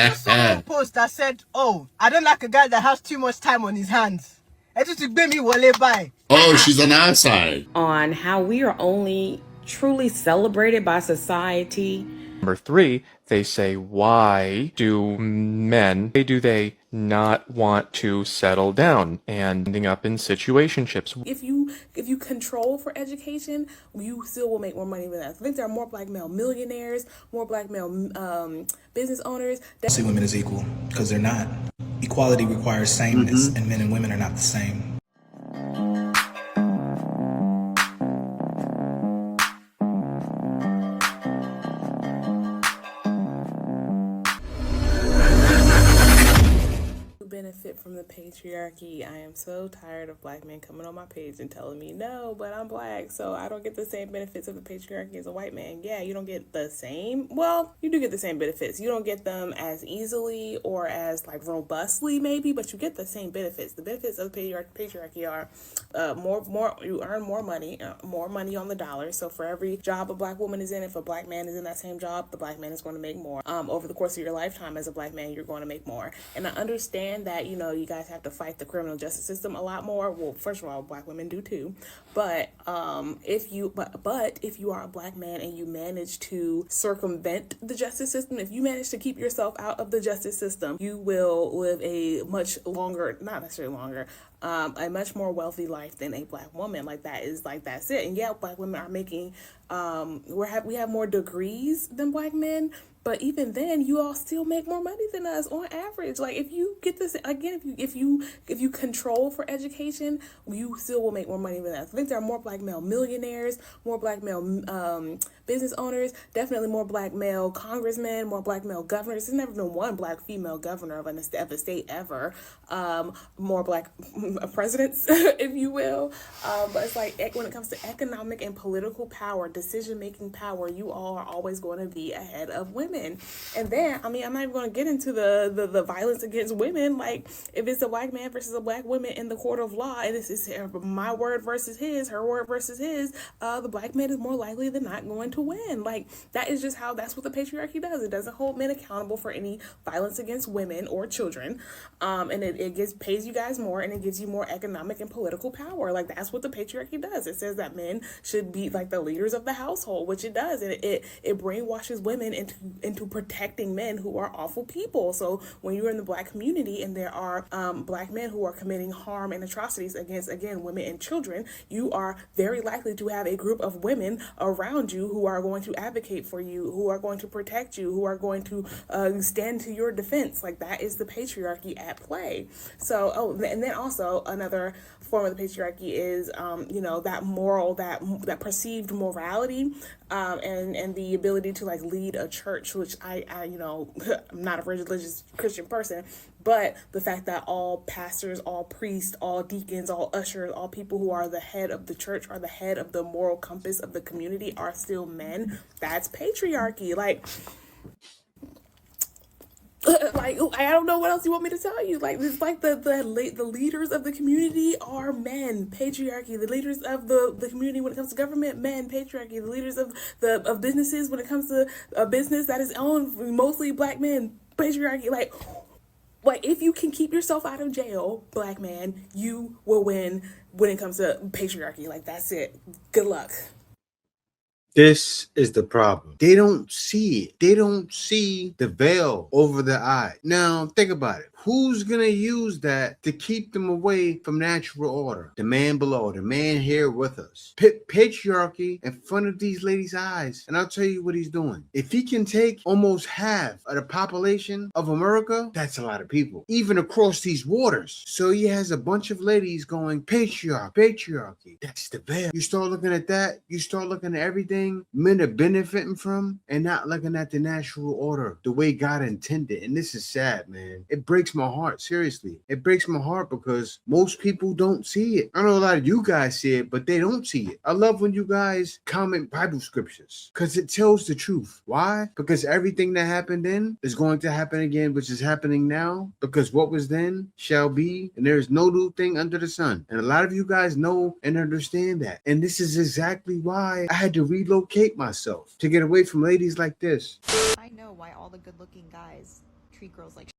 just saw a post that said, "Oh, I don't like a guy that has too much time on his hands." It just made me wale by. Oh, she's on our side. On how we are only truly celebrated by society. Number 3, they say, why do they not want to settle down and ending up in situationships? If you control for education, you still will make more money than that. I think there are more black male millionaires, more black male business owners. See women as equal, because they're not. Equality requires sameness, and men and women are not the same. Benefit from the patriarchy. I am so tired of black men coming on my page and telling me, no, but I'm black, so I don't get the same benefits of the patriarchy as a white man. Yeah, you don't get the same. Well, you do get the same benefits. You don't get them as easily or as like robustly maybe, but you get the same benefits. The benefits of the patriarchy are you earn more money on the dollar. So for every job a black woman is in, if a black man is in that same job, the black man is going to make more. Over the course of your lifetime as a black man, you're going to make more. And I understand that, you know, you guys have to fight the criminal justice system a lot more. Well, first of all, black women do too. But if you are a black man and you manage to circumvent the justice system, if you manage to keep yourself out of the justice system, you will live a much longer, not necessarily longer, a much more wealthy life than a black woman. That's it. And yeah, black women are making we have more degrees than black men. But even then, you all still make more money than us on average. Like if you get this again, if you control for education, you still will make more money than us. I think there are more black male millionaires, more black male business owners, definitely more black male congressmen, more black male governors. There's never been one black female governor of a state ever. More black presidents, if you will. But it's like when it comes to economic and political power, decision-making power, you all are always going to be ahead of women. And then, I mean, I'm not even going to get into the violence against women. Like, if it's a black man versus a black woman in the court of law, and it's my word versus his, her word versus his, the black man is more likely than not going to win. Like, that's what the patriarchy does. It doesn't hold men accountable for any violence against women or children. And it pays you guys more, and it gives you more economic and political power. Like, that's what the patriarchy does. It says that men should be like the leaders of the household, which it does. And it brainwashes women into protecting men who are awful people. So when you're in the black community and there are black men who are committing harm and atrocities against, again, women and children, you are very likely to have a group of women around you who are going to advocate for you, who are going to protect you, who are going to stand to your defense. Like, that is the patriarchy at play. So, and then also another form of the patriarchy is, that moral, that perceived morality, and the ability to like lead a church, which I I'm not a religious Christian person, but the fact that all pastors, all priests, all deacons, all ushers, all people who are the head of the church, are the head of the moral compass of the community, are still men. That's patriarchy. Like, I don't know what else you want me to tell you. Like, it's like the leaders of the community are men, patriarchy. The leaders of the community when it comes to government, men, patriarchy. The leaders of businesses when it comes to a business that is owned mostly black men, patriarchy. Like if you can keep yourself out of jail, black man, you will win when it comes to patriarchy. Like, that's it. Good luck. This is the problem. They don't see it. They don't see the veil over their eye. Now, think about it. Who's going to use that to keep them away from natural order? The man below, the man here with us. Patriarchy in front of these ladies' eyes. And I'll tell you what he's doing. If he can take almost half of the population of America, that's a lot of people, even across these waters. So he has a bunch of ladies going, patriarchy. That's the veil. You start looking at that, you start looking at everything men are benefiting from and not looking at the natural order, the way God intended. And this is sad, man. It breaks my heart. Seriously, it breaks my heart because most people don't see it. I know a lot of you guys see it, but they don't see it. I love when you guys comment Bible scriptures because it tells the truth. Why? Because everything that happened then is going to happen again, which is happening now, because what was then shall be, and there is no new thing under the sun. And a lot of you guys know and understand that. And this is exactly why I had to relocate myself, to get away from ladies like this. I know why all the good-looking guys treat girls like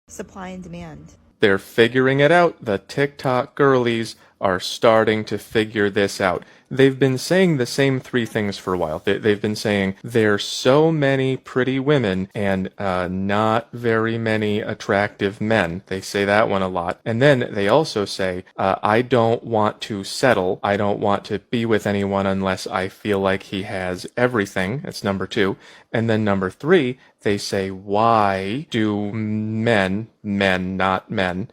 supply and demand. They're figuring it out. The TikTok girlies are starting to figure this out. They've been saying the same three things for a while. They've been saying there's so many pretty women and not very many attractive men. They say that one a lot. And then they also say, I don't want to settle. I don't want to be with anyone unless I feel like he has everything. That's number 2. And then number 3, they say, why do men, not men,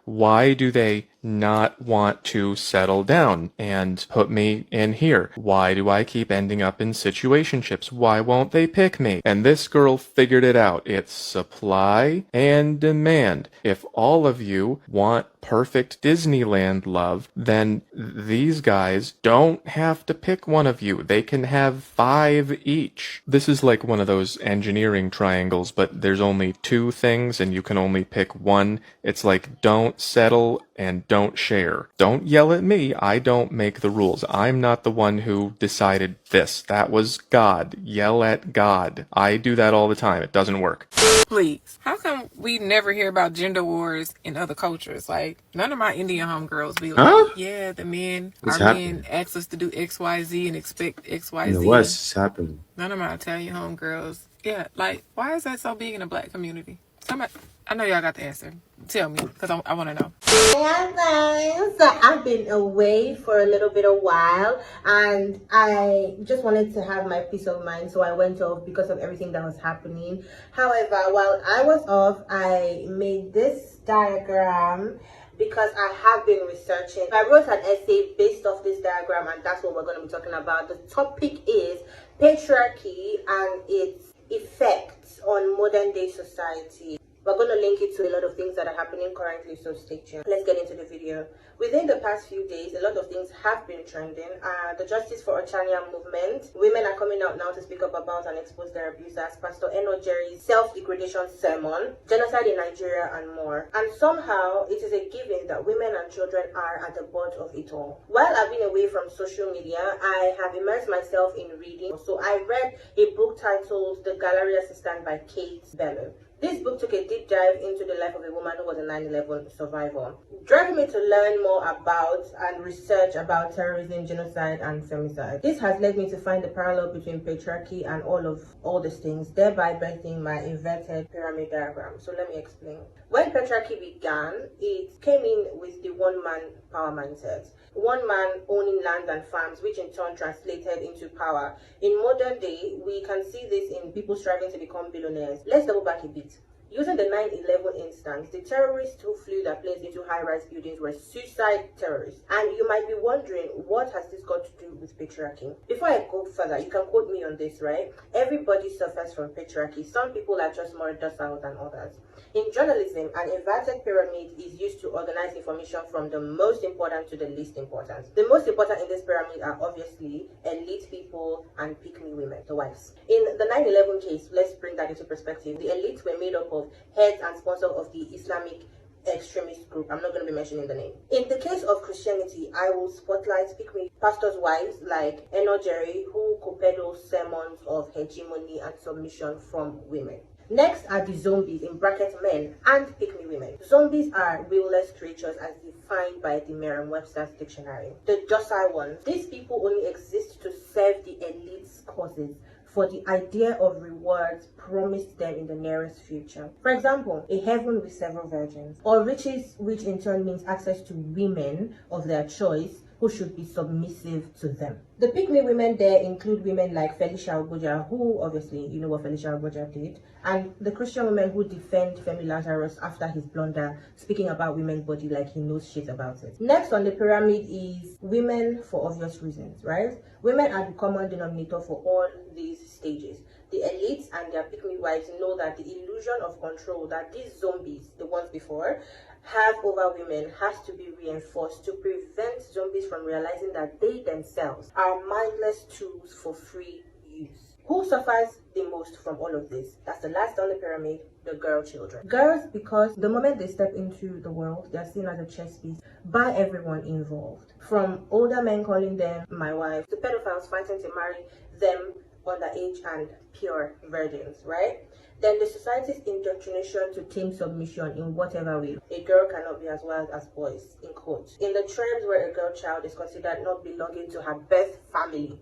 why do they not want to settle down and put me in here? Why do I keep ending up in situationships? Why won't they pick me? And this girl figured it out. It's supply and demand. If all of you want perfect Disneyland love, then these guys don't have to pick one of you. They can have 5 each. This is like one of those engineering triangles, but there's only 2 things and you can only pick one. It's like don't settle and don't share. Don't yell at me. I don't make the rules. I'm not the one who decided this. That was God. Yell at God. I do that all the time. It doesn't work. Please. How come we never hear about gender wars in other cultures? Like, none of my Indian homegirls be like, yeah, the men, It's our happening. men ask us to do XYZ and expect XYZ. In the West, it's happening. None of my Italian homegirls. Yeah, like, why is that so big in the black community? Somebody, I know y'all got the answer. Tell me, because I want to know. Hi guys, so I've been away for a little bit of while and I just wanted to have my peace of mind, so I went off because of everything that was happening. However, while I was off, I made this diagram because I have been researching. I wrote an essay based off this diagram and that's what we're going to be talking about. The topic is patriarchy and its effects on modern day society. We're going to link it to a lot of things that are happening currently, so stay tuned. Let's get into the video. Within the past few days, a lot of things have been trending. The Justice for Ochania movement. Women are coming out now to speak up about and expose their abusers. Pastor Eno Jerry's self-degradation sermon, genocide in Nigeria, and more. And somehow, it is a given that women and children are at the butt of it all. While I've been away from social media, I have immersed myself in reading. So I read a book titled The Gallery Assistant by Kate Bellow. This book took a deep dive into the life of a woman who was a 9/11 survivor, driving me to learn more about and research about terrorism, genocide, and femicide. This has led me to find the parallel between patriarchy and all these things, thereby birthing my inverted pyramid diagram. So let me explain. When patriarchy began, it came in with the one-man power mindset. One man owning land and farms, which in turn translated into power. In modern day, we can see this in people striving to become billionaires. Let's double back a bit. Using the 9/11 instance, the terrorists who flew their planes into high-rise buildings were suicide terrorists. And you might be wondering, what has this got to do with patriarchy? Before I go further, you can quote me on this, right? Everybody suffers from patriarchy. Some people are just more docile than others. In journalism, an inverted pyramid is used to organize information from the most important to the least important. The most important in this pyramid are obviously elite people and pick-me women, the wives. In the 9/11 case, let's bring that into perspective. The elites were made up of heads and sponsors of the Islamic extremist group. I'm not going to be mentioning the name. In the case of Christianity, I will spotlight pick-me pastors' wives like Eno Jerry, who co-peddle sermons of hegemony and submission from women. Next are the zombies, in brackets men, and pick-me women. Zombies are willless creatures as defined by the Merriam-Webster's dictionary. The docile ones. These people only exist to serve the elite's causes for the idea of rewards promised them in the nearest future. For example, a heaven with several virgins, or riches, which in turn means access to women of their choice who should be submissive to them. The pick-me women there include women like Felicia Ogoja, who obviously you know what Felicia Ogoja did, and the Christian women who defend Femi Lazarus after his blunder, speaking about women's body like he knows shit about it. Next on the pyramid is women for obvious reasons, right? Women are the common denominator for all these stages. The elites and their pick-me wives know that the illusion of control that these zombies, the ones before, have over women has to be reinforced to prevent zombies from realizing that they themselves are mindless tools for free use. Who suffers the most from all of this? That's the last on the pyramid, the girl children. Girls, because the moment they step into the world, they're seen as a chess piece by everyone involved. From older men calling them my wife, to pedophiles fighting to marry them underage and pure virgins, right? Then the society's indoctrination to team submission in whatever way. A girl cannot be as wild as boys, in quotes. In the trends where a girl child is considered not belonging to her birth family,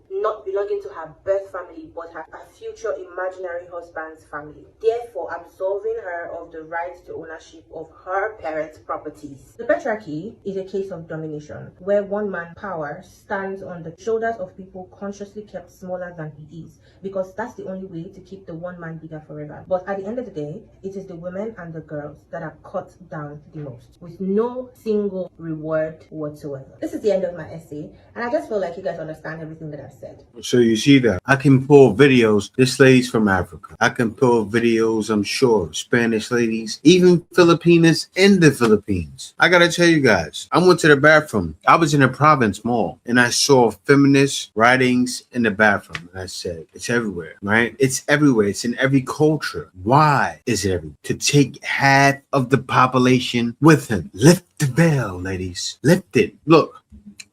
but her future imaginary husband's family, therefore absolving her of the right to ownership of her parents' properties. The patriarchy is a case of domination, where one man power stands on the shoulders of people consciously kept smaller than he is, because that's the only way to keep the one man bigger forever. But at the end of the day, it is the women and the girls that are cut down the most, with no single reward whatsoever. This is the end of my essay, and I just feel like you guys understand everything that I've said. So you see that I can pull videos. This lady's from Africa. I can pull videos, I'm sure, Spanish ladies, even Filipinas in the Philippines. I gotta tell you guys, I went to the bathroom. I was in a province mall and I saw feminist writings in the bathroom. And I said, it's everywhere, right? It's everywhere. It's in every culture. Why is it everywhere? To take half of the population with him. Lift the veil, ladies. Lift it. Look.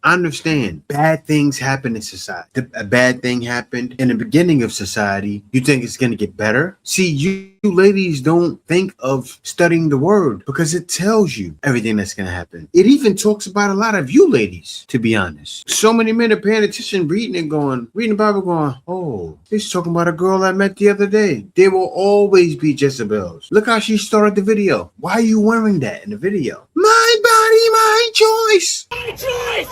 I understand bad things happen in society. A bad thing happened in the beginning of society. You think it's going to get better? See, you ladies don't think of studying the word because it tells you everything that's going to happen. It even talks about a lot of you ladies, to be honest. So many men are paying attention, reading the Bible going, oh, he's talking about a girl I met the other day. There will always be Jezebels. Look how she started the video. Why are you wearing that in the video? My body, my choice. My choice.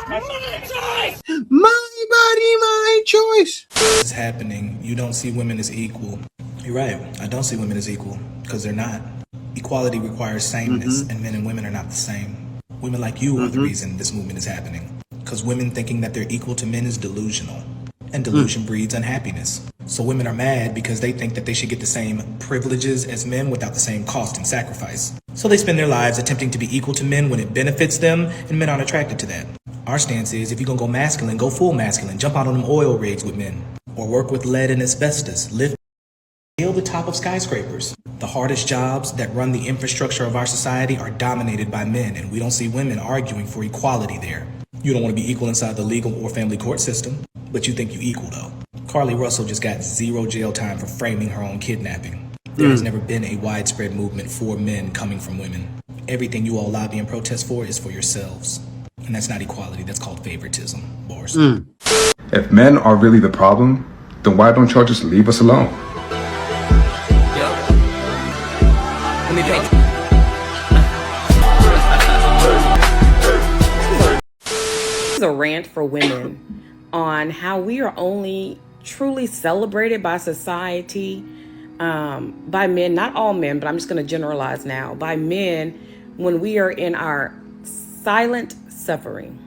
My choice! My body, my choice! It's happening. You don't see women as equal. You're right. I don't see women as equal because they're not. Equality requires sameness, and men and women are not the same. Women like you are the reason this movement is happening. Because women thinking that they're equal to men is delusional. And delusion breeds unhappiness. So women are mad because they think that they should get the same privileges as men without the same cost and sacrifice. So they spend their lives attempting to be equal to men when it benefits them, and men aren't attracted to that. Our stance is, if you're gonna go masculine, go full masculine. Jump out on them oil rigs with men. Or work with lead and asbestos. Lift the top of skyscrapers. The hardest jobs that run the infrastructure of our society are dominated by men, and we don't see women arguing for equality there. You don't want to be equal inside the legal or family court system, but you think you equal though. Carly Russell just got 0 jail time for framing her own kidnapping. There has never been a widespread movement for men coming from women. Everything you all lobby and protest for is for yourselves. And that's not equality, that's called favoritism. Boris. If men are really the problem, then why don't y'all just leave us alone? This is a rant for women on how we are only truly celebrated by society, by men, not all men, but I'm just going to generalize now, by men when we are in our silent suffering.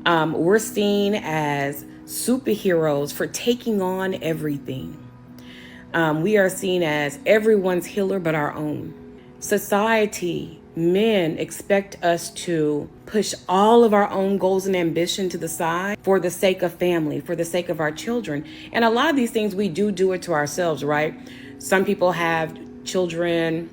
We're seen as superheroes for taking on everything. We are seen as everyone's healer but our own. Society, men expect us to push all of our own goals and ambition to the side for the sake of family, for the sake of our children. And a lot of these things we do it to ourselves, right? Some people have children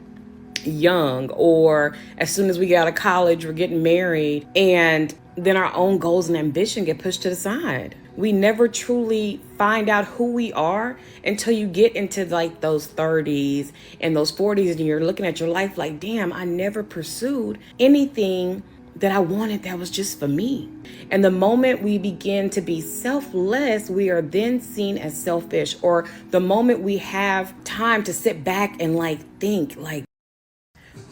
young, or as soon as we get out of college, we're getting married, and then our own goals and ambition get pushed to the side. We never truly find out who we are until you get into like those 30s and those 40s, and you're looking at your life like, damn, I never pursued anything that I wanted that was just for me. And the moment we begin to be selfless, we are then seen as selfish. Or the moment we have time to sit back and like think like,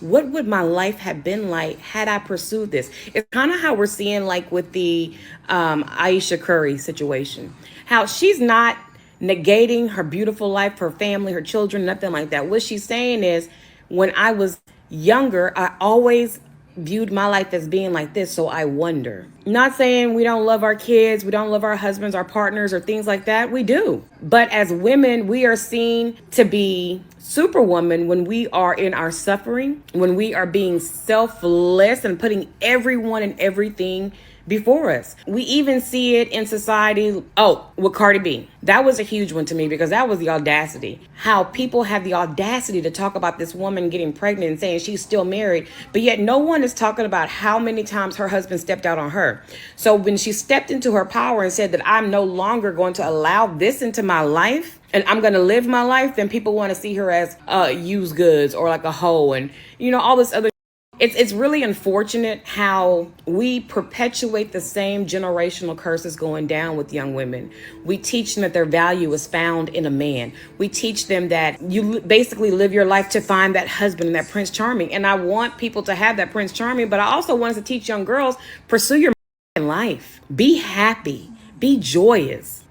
what would my life have been like had I pursued this? It's kind of how we're seeing like with the Aisha Curry situation, how she's not negating her beautiful life, her family, her children, nothing like that. What she's saying is, when I was younger, I always viewed my life as being like this, so I wonder. Not saying we don't love our kids, we don't love our husbands, our partners, or things like that. We do. But as women, we are seen to be superwoman when we are in our suffering, when we are being selfless and putting everyone and everything before us. We even see it in society. Oh, with Cardi B. That was a huge one to me because that was the audacity. How people have the audacity to talk about this woman getting pregnant and saying she's still married, but yet no one is talking about how many times her husband stepped out on her. So when she stepped into her power and said that I'm no longer going to allow this into my life, and I'm going to live my life, then people want to see her as used goods or like a hoe and, all this other. It's really unfortunate how we perpetuate the same generational curses going down with young women. We teach them that their value is found in a man. We teach them that you basically live your life to find that husband and that Prince Charming. And I want people to have that Prince Charming, but I also want to teach young girls, pursue your life. Be happy. Be joyous,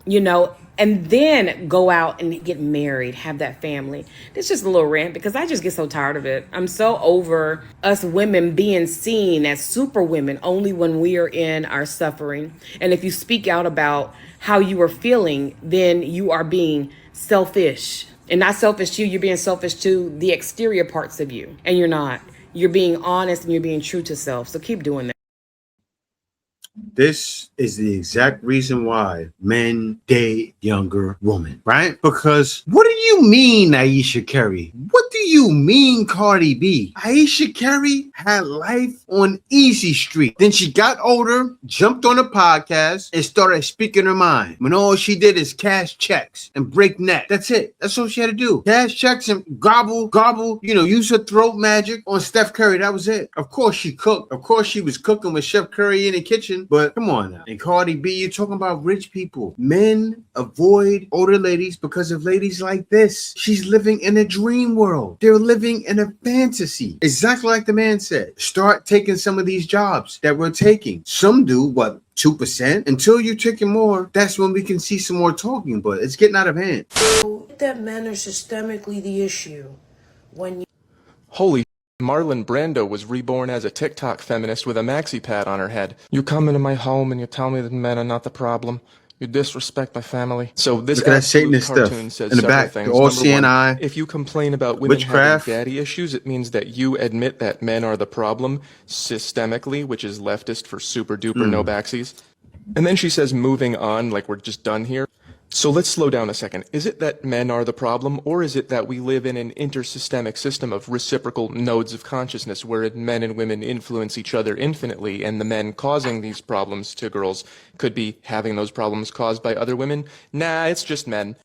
and then go out and get married, have that family. It's just a little rant because I just get so tired of it. I'm so over us women being seen as super women only when we are in our suffering. And if you speak out about how you are feeling, then you are being selfish. And not selfish to you, you're being selfish to the exterior parts of you. And you're not. You're being honest and you're being true to self. So keep doing that. This is the exact reason why men date younger women, right? Because what do you mean, Aisha Curry? What do you mean, Cardi B? Aisha Curry had life on Easy Street. Then she got older, jumped on a podcast, and started speaking her mind. When all she did is cash checks and break neck. That's it. That's all she had to do. Cash checks and gobble, use her throat magic on Steph Curry. That was it. Of course she cooked. Of course she was cooking with Chef Curry in the kitchen. But come on now. And Cardi B, you're talking about rich people. Men avoid older ladies because of ladies like this. She's living in a dream world. They're living in a fantasy. Exactly like the man said. Start taking some of these jobs that we're taking. Some do, 2%? Until you're taking more, that's when we can see some more talking, but it's getting out of hand. That men are systemically the issue. Holy Marlon Brando was reborn as a TikTok feminist with a maxi pad on her head. You come into my home and you tell me that men are not the problem. You disrespect my family. So this absolute cartoon says several things. Number one, if you complain about women having daddy issues, it means that you admit that men are the problem systemically, which is leftist for super duper no backsies. And then she says moving on, like we're just done here. So let's slow down a second. Is it that men are the problem, or is it that we live in an intersystemic system of reciprocal nodes of consciousness wherein men and women influence each other infinitely, and the men causing these problems to girls could be having those problems caused by other women? Nah, it's just men.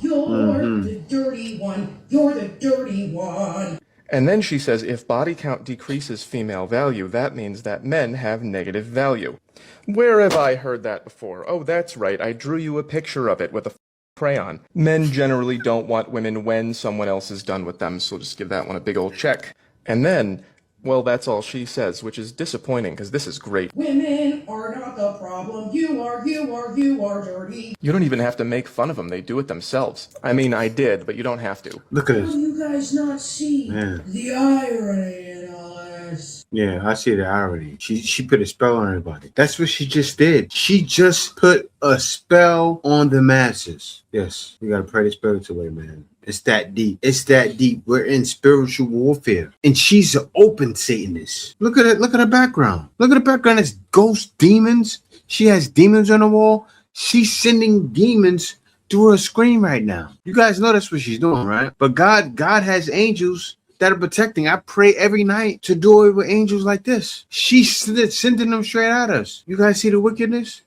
You're the dirty one. You're the dirty one. And then she says if body count decreases female value, that means that men have negative value. Where have I heard that before? Oh, that's right, I drew you a picture of it with a crayon. Men generally don't want women when someone else is done with them, so just give that one a big old check. And then, well, that's all she says, which is disappointing because this is great. Women are not the problem. You are dirty. You don't even have to make fun of them. They do it themselves. I mean, I did, but you don't have to. Look at this. Do you guys not see the irony in all this? Yeah, I see the irony. She put a spell on everybody. That's what she just did. She just put a spell on the masses. Yes, we gotta pray the spirits away, man. It's that deep. It's that deep. We're in spiritual warfare. And she's an open Satanist. Look at it. Look at her background. Look at her background. It's ghost demons. She has demons on the wall. She's sending demons through her screen right now. You guys know that's what she's doing, right? But God has angels that are protecting. I pray every night to do it with angels like this. She's sending them straight at us. You guys see the wickedness?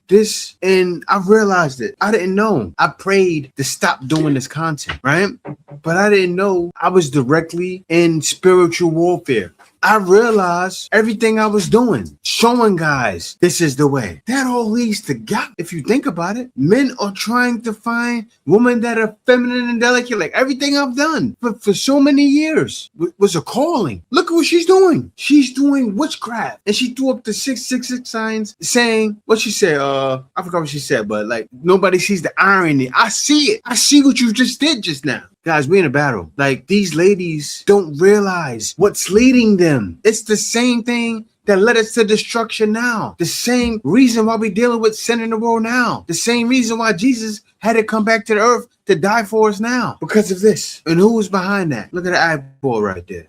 And I realized it. I didn't know. I prayed to stop doing this content, right? But I didn't know I was directly in spiritual warfare. I realized everything I was doing, showing guys this is the way. That all leads to God. If you think about it, men are trying to find women that are feminine and delicate. Like everything I've done for so many years was a calling. Look at what she's doing. She's doing witchcraft. And she threw up the 666 signs saying, what she said, I forgot what she said, but like nobody sees the irony. I see it. I see what you just did just now. Guys, we're in a battle. Like, these ladies don't realize what's leading them. It's the same thing that led us to destruction now. The same reason why we're dealing with sin in the world now. The same reason why Jesus had to come back to the earth to die for us now. Because of this. And who was behind that? Look at the eyeball right there.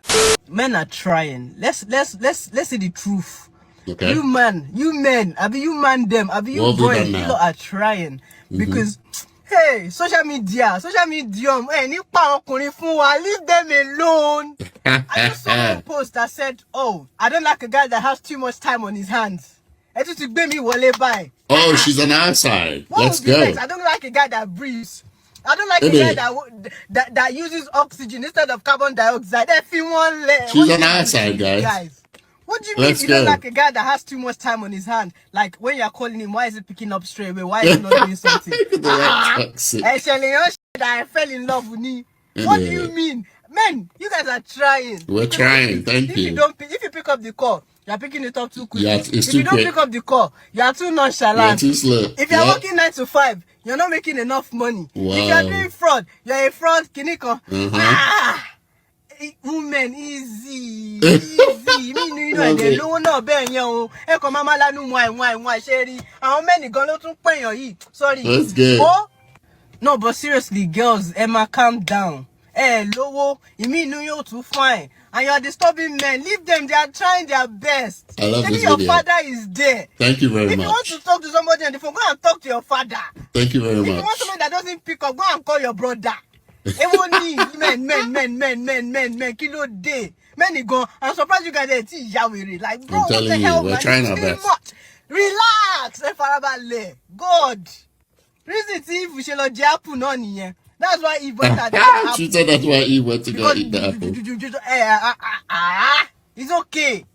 Men are trying. Let's see the truth. Okay. You men, I mean you man them, I mean you What have we boys, done you now? lot are trying because hey, social media, hey, nipa ọkùnrin fún wa, leave them alone. I just saw one post that said, "Oh, I don't like a guy that has too much time on his hands." Ẹ tún ti gbé mi wọlé báyìí. Oh, she's on our side. What Let's would be go. next? I don't like a guy that breathes. I don't like It a guy that uses oxygen instead of carbon dioxide. She's on our side, guys. What do you mean Let's you don't go. like a guy that has too much time on his hand? Like when you're calling him, why is he picking up straight away? Why is he not doing something? Toxic. I fell in love with me. What do you mean? Men, you guys are trying. We're trying. Thank you. If you pick up the call, you're picking it up too quickly. Yeah, it's if too you don't quick. pick up the call, you're too nonchalant. You're too slow. If you're Yep. working 9 to 5, you're not making enough money. Wow. If you're doing fraud, you're a fraud. Kiniko. Women, easy. Me, they don't know ben yo. Eko mama lanu why sherry. How many gon lo tun peyan yi? Sorry. That's good. Oh, no, but seriously, girls, Emma, calm down. Lowo, you too fine. And you're disturbing men. Leave them, they are trying their best. I love Maybe this your video. father is there. Thank you very If much. you want to talk to somebody on the phone, go and talk to your father. Thank you very If much. you want somebody that doesn't pick up, go and call your brother. Men, kilo day. Men go. I'm surprised you guys are yawiri. Like, bro, I'm what the telling hell, you, we're man? trying It's our too best. much. Relax. God. Reason if we shall apple no niye. That's why Eve went at that. She said that's why Eve went to go eat the apple. It's okay.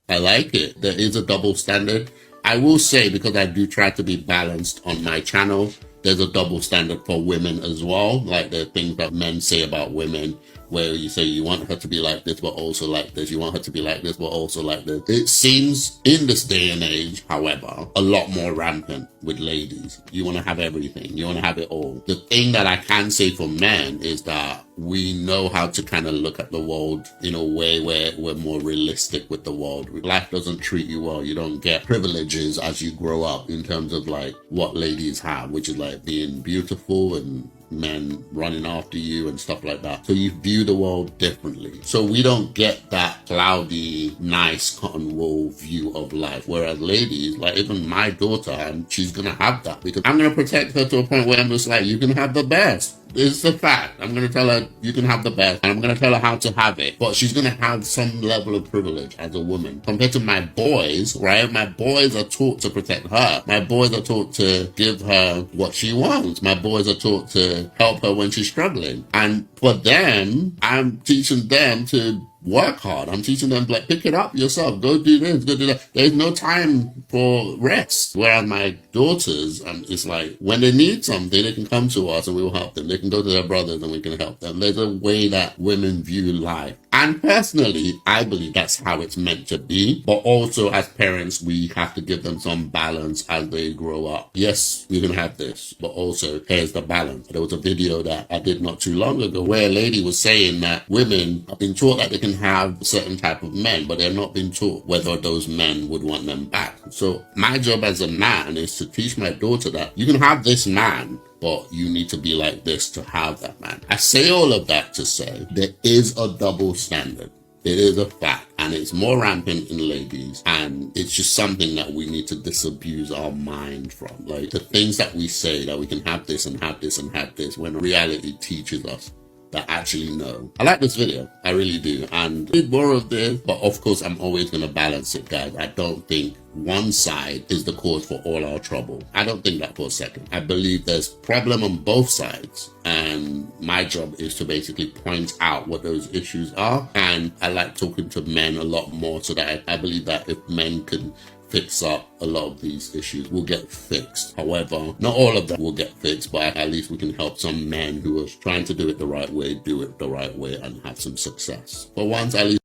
I like it. There is a double standard. I will say, because I do try to be balanced on my channel, there's a double standard for women as well. Like the things that men say about women, where you say you want her to be like this, but also like this. You want her to be like this, but also like this. It seems in this day and age, however, a lot more rampant with ladies. You want to have everything. You want to have it all. The thing that I can say for men is that we know how to kind of look at the world in a way where we're more realistic with the world. Life doesn't treat you well. You don't get privileges as you grow up in terms of like what ladies have, which is like being beautiful and men running after you and stuff like that. So you view the world differently. So we don't get that cloudy, nice cotton wool view of life. Whereas ladies, like even my daughter, she's gonna have that because I'm gonna protect her to a point where I'm just like, you can have the best. It's a fact. I'm going to tell her you can have the best and I'm going to tell her how to have it. But she's going to have some level of privilege as a woman. Compared to my boys, right? My boys are taught to protect her. My boys are taught to give her what she wants. My boys are taught to help her when she's struggling. And for them, I'm teaching them to work hard. I'm teaching them, like, pick it up yourself. Go do this, go do that. There's no time for rest. Whereas my daughters, it's like, when they need something, they can come to us and we will help them. They can go to their brothers and we can help them. There's a way that women view life. And personally, I believe that's how it's meant to be. But also as parents, we have to give them some balance as they grow up. Yes, we can have this, but also here's the balance. There was a video that I did not too long ago where a lady was saying that women have been taught that they can have a certain type of men, but they're not being taught whether those men would want them back. So my job as a man is to teach my daughter that you can have this man, but you need to be like this to have that man. I say all of that to say there is a double standard. It is a fact, and it's more rampant in ladies, and it's just something that we need to disabuse our mind from. Like the things that we say that we can have this and have this and have this, when reality teaches us that actually no. I like this video, I really do, and I did more of this, but of course I'm always going to balance it, guys. I don't think one side is the cause for all our trouble. I don't think that for a second. I believe there's problem on both sides, and my job is to basically point out what those issues are. And I like talking to men a lot more, so that I believe that if men can fix up a lot of these issues, will get fixed. However, not all of them will get fixed, but at least we can help some men who are trying to do it the right way, do it the right way and have some success. But once at least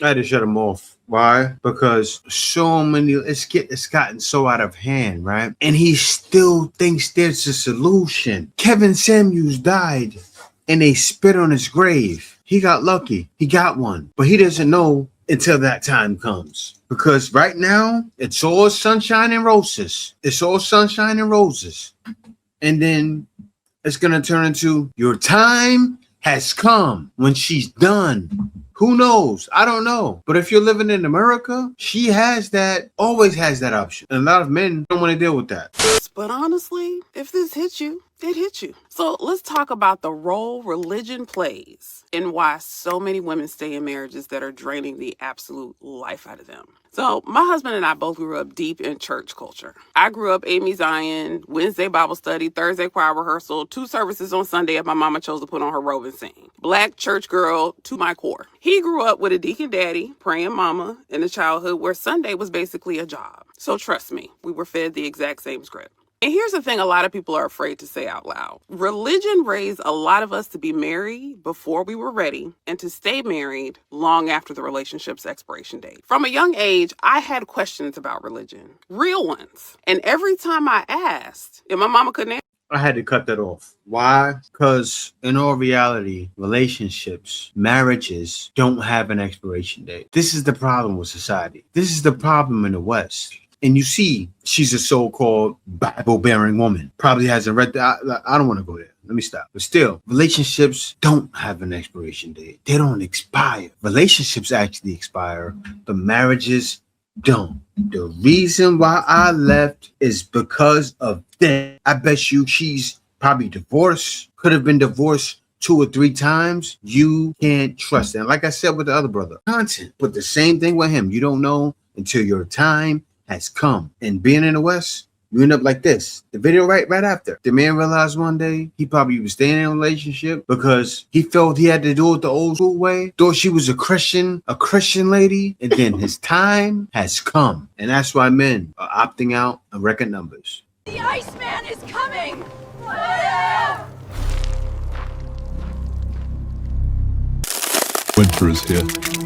I had to shut him off. Why? Because so many, it's gotten so out of hand, right? And he still thinks there's a solution. Kevin Samuels died and they spit on his grave. He got lucky. He got one. But he doesn't know until that time comes. Because right now, it's all sunshine and roses. It's all sunshine and roses. And then it's going to turn into your time has come when she's done. Who knows? I don't know. But if you're living in America, she has that, always has that option. And a lot of men don't want to deal with that. But honestly, if this hits you, it hits you. So let's talk about the role religion plays and why so many women stay in marriages that are draining the absolute life out of them. So my husband and I both grew up deep in church culture. I grew up Amy Zion, Wednesday Bible study, Thursday choir rehearsal, 2 services on Sunday if my mama chose to put on her robe and sing. Black church girl to my core. He grew up with a deacon daddy, praying mama, in a childhood where Sunday was basically a job. So trust me, we were fed the exact same script. And here's the thing a lot of people are afraid to say out loud. Religion raised a lot of us to be married before we were ready and to stay married long after the relationship's expiration date. From a young age, I had questions about religion, real ones. And every time I asked, and my mama couldn't answer, I had to cut that off. Why? Because in all reality, relationships, marriages don't have an expiration date. This is the problem with society. This is the problem in the West. And you see, she's a so-called Bible-bearing woman. Probably hasn't read that. I don't want to go there. Let me stop. But still, relationships don't have an expiration date. They don't expire. Relationships actually expire, but marriages don't. The reason why I left is because of that. I bet you she's probably divorced, could have been divorced 2 or 3 times. You can't trust it. And like I said with the other brother, content. But the same thing with him. You don't know until your time has come. And being in the West, you end up like this. The video right after. The man realized one day he probably was staying in a relationship because he felt he had to do it the old school way. Thought she was a Christian lady. And then his time has come. And that's why men are opting out in record numbers. The Iceman is coming! Winter is here.